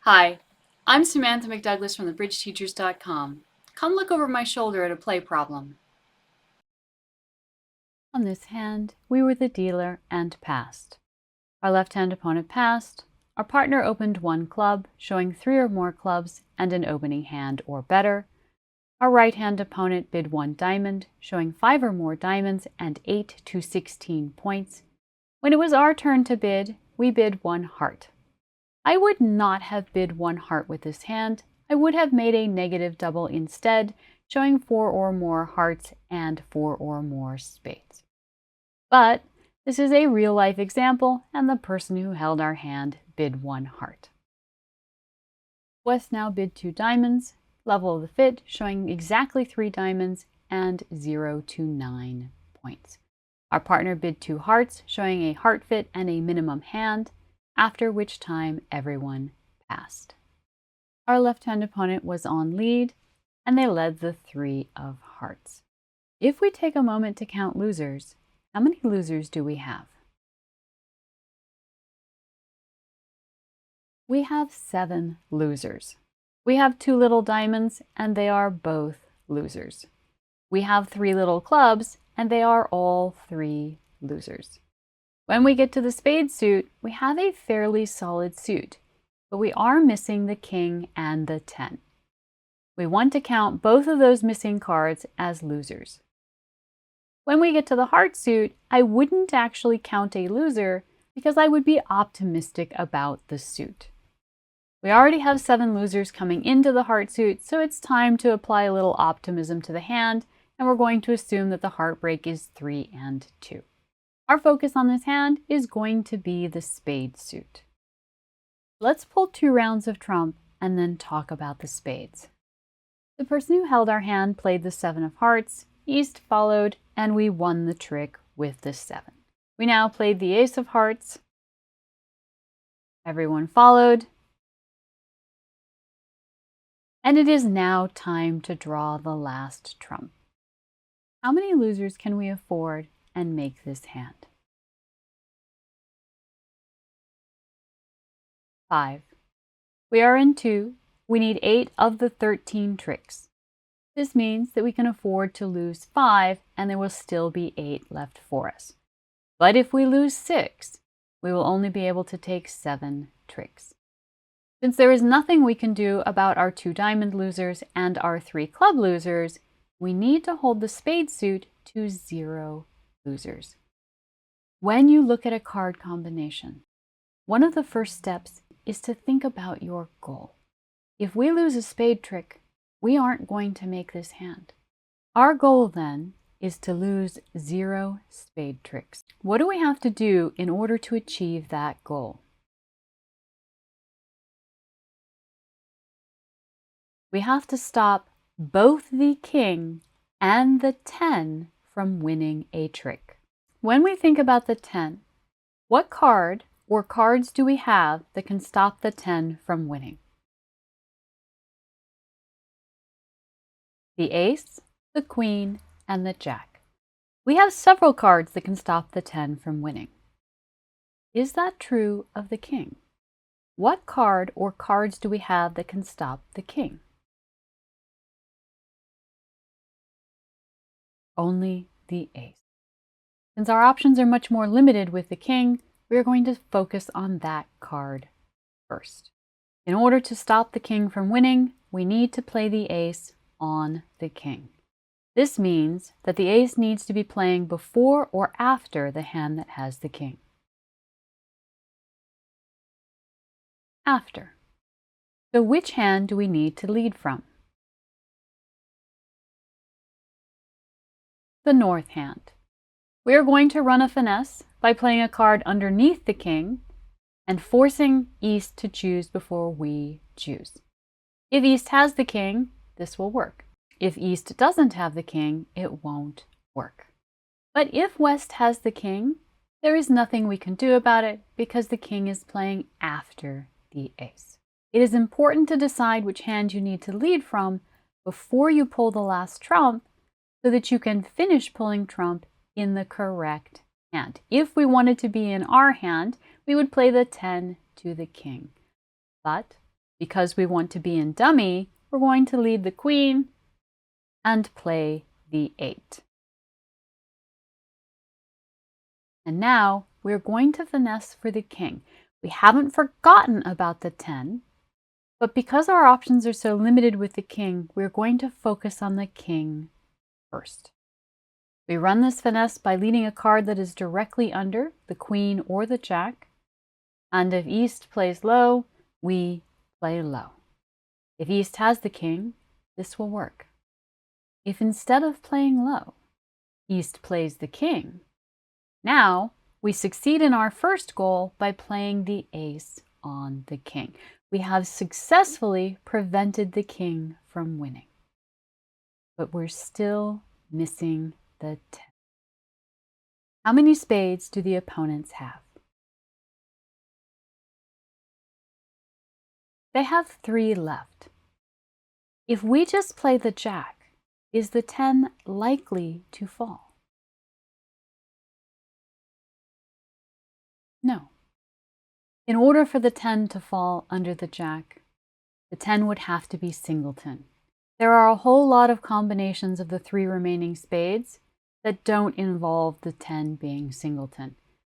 Hi, I'm Samantha McDouglas from thebridgeteachers.com. Come look over my shoulder at a play problem. On this hand, we were the dealer and passed. Our left-hand opponent passed. Our partner opened one club, showing 3 or more clubs and an opening hand or better. Our right-hand opponent bid 1 diamond, showing 5 or more diamonds and 8 to 16 points. When it was our turn to bid, we bid 1 heart. I would not have bid 1 heart with this hand. I would have made a negative double instead, showing 4 or more hearts and 4 or more spades. But this is a real-life example, and the person who held our hand bid 1 heart. West now bid 2 diamonds, level of the fit, showing exactly 3 diamonds and 0 to 9 points. Our partner bid 2 hearts, showing a heart fit and a minimum hand, after which time everyone passed. Our left-hand opponent was on lead, and they led the 3 of hearts. If we take a moment to count losers, how many losers do we have? We have 7 losers. We have 2 little diamonds, and they are both losers. We have 3 little clubs, and they are all 3 losers. When we get to the spade suit, we have a fairly solid suit, but we are missing the king and the 10. We want to count both of those missing cards as losers. When we get to the heart suit, I wouldn't actually count a loser because I would be optimistic about the suit. We already have 7 losers coming into the heart suit, so it's time to apply a little optimism to the hand, and we're going to assume that the heart break is 3 and 2. Our focus on this hand is going to be the spade suit. Let's pull 2 rounds of trump and then talk about the spades. The person who held our hand played the 7 of hearts, East followed, and we won the trick with the 7. We now played the ace of hearts. Everyone followed. And it is now time to draw the last trump. How many losers can we afford and make this hand? 5. We are in 2. We need 8 of the 13 tricks. This means that we can afford to lose 5 and there will still be 8 left for us. But if we lose 6, we will only be able to take 7 tricks. Since there is nothing we can do about our 2 diamond losers and our 3 club losers, we need to hold the spade suit to 0 losers. When you look at a card combination, one of the first steps is to think about your goal. If we lose a spade trick, we aren't going to make this hand. Our goal then is to lose 0 spade tricks. What do we have to do in order to achieve that goal? We have to stop both the king and the 10 from winning a trick. When we think about the 10, what card or cards do we have that can stop the 10 from winning? The ace, the queen, and the jack. We have several cards that can stop the 10 from winning. Is that true of the king? What card or cards do we have that can stop the king? Only the ace. Since our options are much more limited with the king, we are going to focus on that card first. In order to stop the king from winning, we need to play the ace on the king. This means that the ace needs to be playing before or after the hand that has the king. After. So which hand do we need to lead from? The north hand. We are going to run a finesse by playing a card underneath the king and forcing East to choose before we choose. If East has the king, this will work. If East doesn't have the king, it won't work. But if West has the king, there is nothing we can do about it because the king is playing after the ace. It is important to decide which hand you need to lead from before you pull the last trump so that you can finish pulling trump in the correct hand. If we wanted to be in our hand, we would play the 10 to the king. But Because we want to be in dummy, we're going to lead the queen and play the 8. And now we're going to finesse for the king. We haven't forgotten about the 10, but because our options are so limited with the king, we're going to focus on the king first. We run this finesse by leading a card that is directly under the queen or the jack, and if East plays low, we play low. If East has the king, this will work. If instead of playing low, East plays the king, now we succeed in our first goal by playing the ace on the king. We have successfully prevented the king from winning, but we're still missing the 10. How many spades do the opponents have? They have 3 left. If we just play the jack, is the 10 likely to fall? No. In order for the 10 to fall under the jack, the 10 would have to be singleton. There are a whole lot of combinations of the 3 remaining spades that don't involve the 10 being singleton,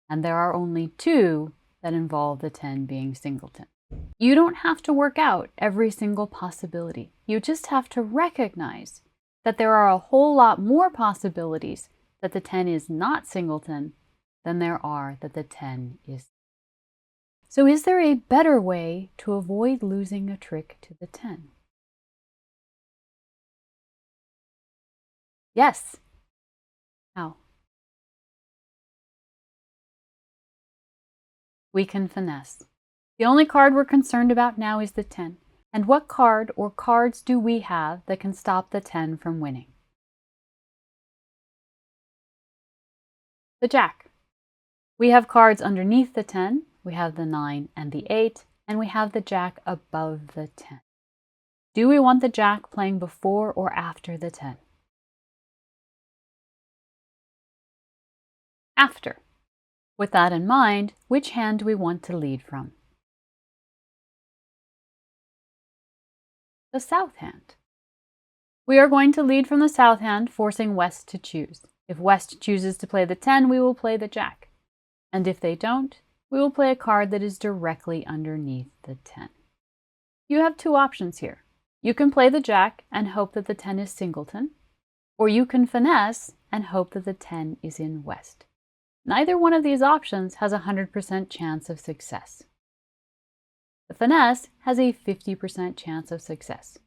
and there are only 2 that involve the 10 being singleton. You don't have to work out every single possibility. You just have to recognize that there are a whole lot more possibilities that the 10 is not singleton than there are that the 10 is. So is there a better way to avoid losing a trick to the 10? Yes. How? We can finesse. The only card we're concerned about now is the 10. And what card or cards do we have that can stop the 10 from winning? The jack. We have cards underneath the 10. We have the 9 and the 8, and we have the jack above the 10. Do we want the jack playing before or after the 10? After. With that in mind, which hand do we want to lead from? The south hand. We are going to lead from the south hand, forcing West to choose. If West chooses to play the 10, we will play the jack. And if they don't, we will play a card that is directly underneath the 10. You have 2 options here. You can play the jack and hope that the 10 is singleton, or you can finesse and hope that the 10 is in West. Neither one of these options has a 100% chance of success. The finesse has a 50% chance of success.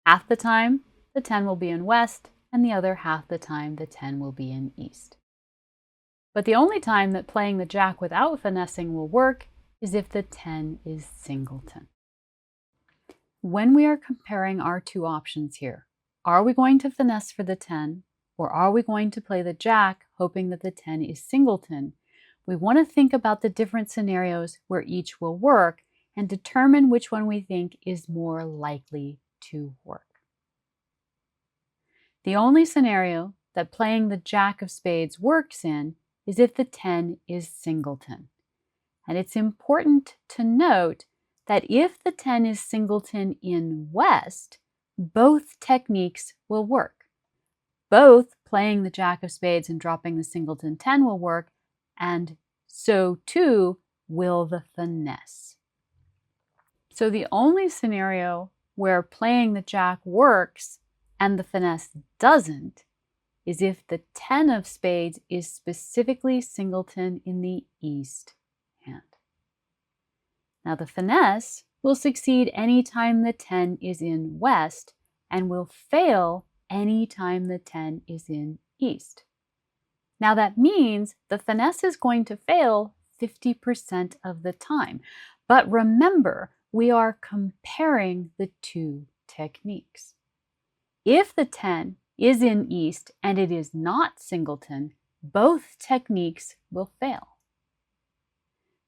Half the time, the 10 will be in West, and the other half the time, the 10 will be in East. But the only time that playing the jack without finessing will work is if the 10 is singleton. When we are comparing our 2 options here, are we going to finesse for the 10, or are we going to play the jack hoping that the 10 is singleton? We want to think about the different scenarios where each will work and determine which one we think is more likely to work. The only scenario that playing the jack of spades works in is if the 10 is singleton. And it's important to note that if the 10 is singleton in West, both techniques will work. Both playing the jack of spades and dropping the singleton 10 will work, and so too will the finesse. So the only scenario where playing the jack works and the finesse doesn't is if the 10 of spades is specifically singleton in the East hand. Now the finesse will succeed anytime the 10 is in West and will fail anytime the 10 is in East. Now that means the finesse is going to fail 50% of the time. But remember, we are comparing the 2 techniques. If the 10 is in East and it is not singleton, both techniques will fail.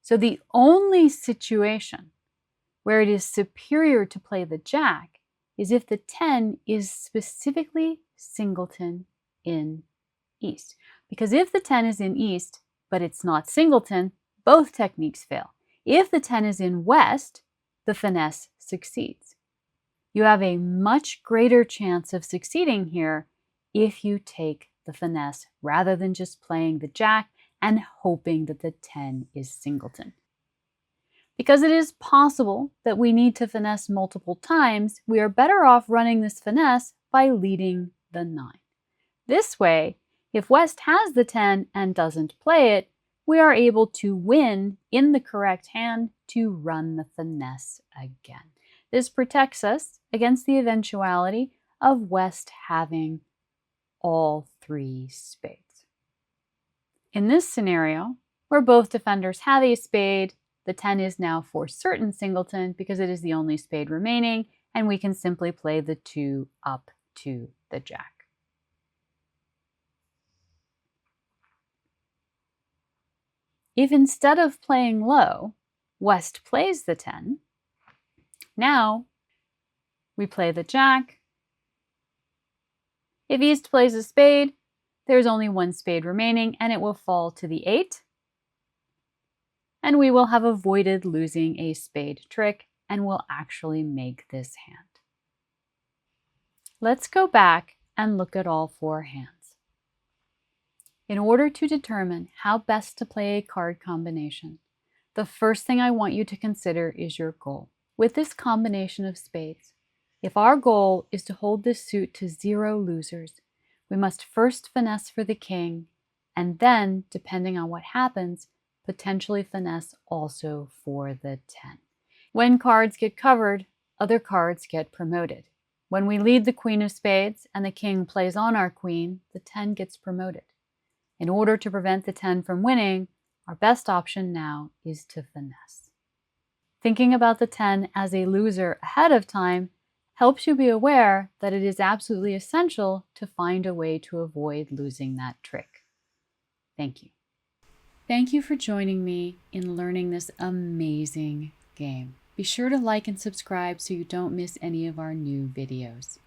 So the only situation where it is superior to play the jack is if the 10 is specifically singleton in East. Because if the 10 is in East, but it's not singleton, both techniques fail. If the 10 is in West, the finesse succeeds. You have a much greater chance of succeeding here if you take the finesse rather than just playing the jack and hoping that the 10 is singleton. Because it is possible that we need to finesse multiple times, we are better off running this finesse by leading the 9. This way, if West has the 10 and doesn't play it, we are able to win in the correct hand to run the finesse again. This protects us against the eventuality of West having all 3 spades. In this scenario, where both defenders have a spade, the 10 is now for certain singleton because it is the only spade remaining, and we can simply play the 2 up to the jack. If instead of playing low, West plays the 10, now we play the jack. If East plays a spade, there's only 1 spade remaining and it will fall to the 8. And we will have avoided losing a spade trick and will actually make this hand. Let's go back and look at all 4 hands. In order to determine how best to play a card combination, the first thing I want you to consider is your goal. With this combination of spades, if our goal is to hold this suit to 0 losers, we must first finesse for the king, and then, depending on what happens, potentially finesse also for the 10. When cards get covered, other cards get promoted. When we lead the queen of spades and the king plays on our queen, the 10 gets promoted. In order to prevent the 10 from winning, our best option now is to finesse. Thinking about the 10 as a loser ahead of time helps you be aware that it is absolutely essential to find a way to avoid losing that trick. Thank you. Thank you for joining me in learning this amazing game. Be sure to like and subscribe so you don't miss any of our new videos.